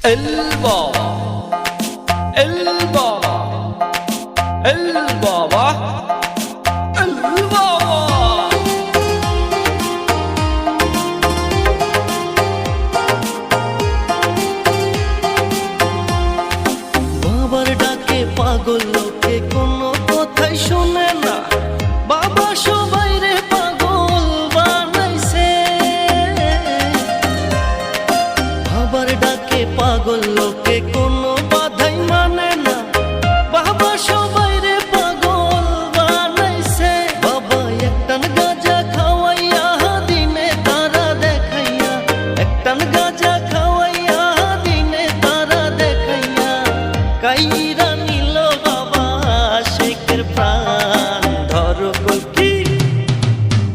البابا البابا البابا البابا বাবার ডাকে পাগল লোকে কোনো কথাই শুনে না। বাবা সবাই রে পাগল বানাইছে। বাবার ডাকে পাগল লোকে কোনো বাধাই মানে না। বাবা সবাই রে পাগল বানাইছে। বাবা একটান গাঁজা খাওয়াইয়া দিনে তারা দেখাইয়া, একটান গাঁজা খাওয়াইয়া দিনে তারা দেখাইয়া কাইরা নিল বাবা শেখের প্রাণ। ধরো কলকি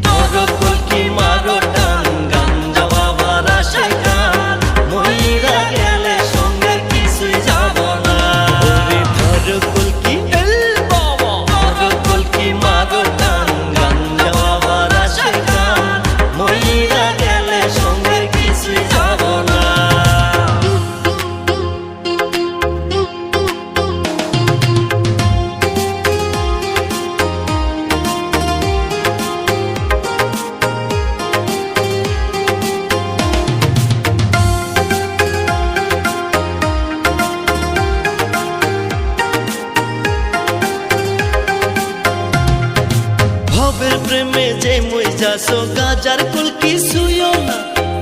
ধরো কলকি মারো টান, গাঞ্জা বাবার আশে গান মইরা গেলে সঙ্গে কিছুই যাব না। ধরো কলকি البابا ধরো কলকি মারো টান, গাঞ্জা বাবার আশে গান মইরা গেলে সঙ্গে কিছুই যাব না। ভবের প্রেমে যে মই যাসো গাজার কুল কিছুইও না।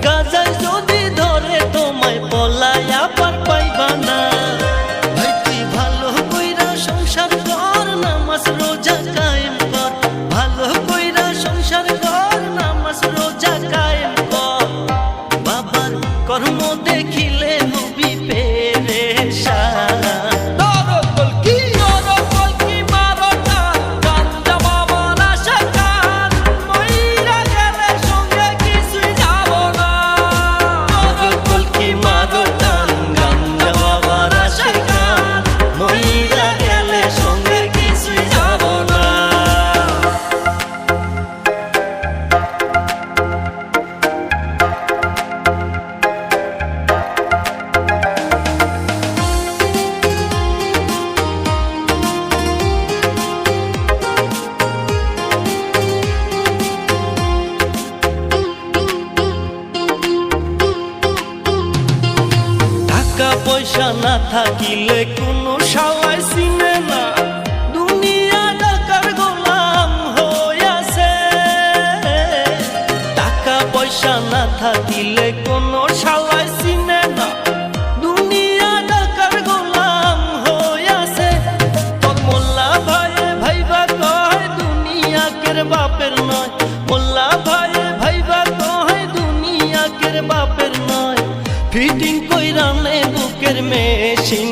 গাজায় যদি ধরে তোমায় পলায়া পার পাইবা না। ভাই তুই ভালো কইরা সংসার কর, নামাজ রোজা কায়েম কর। ভালো কইরা সংসার কর, নামাজ রোজা কায়েম কর। বাবার কর্ম দেখিলে হবি পেরেশান। دارو كلكي مارو টান, গাঞ্জা বাবার আশে গান মইরা গেলে সঙ্গে কিছুই যাব না। ধরো কলকি মারো টান, গাঞ্জা বাবার আশে গান মইরা গেলে সঙ্গে কিছুই যাব না। টাকা পয়সা না থাকিলে কোনো শালায় চিনে না। দুনিয়া টাকার গোলাম হইয়াছে। টাকা পয়সা না থাকিলে কোনো শালায় চিনে না। দুনিয়া টাকার গোলাম হইয়াছে। তোর মোল্লা ভাইয়ে ভাইবা কয় দুনিয়া কের বাপের নয়। মোল্লা ভাইয়ে ভাইবা কয় দুনিয়া কের বাপের নয়। ফিটিং কইরা নে বুকের মেশিন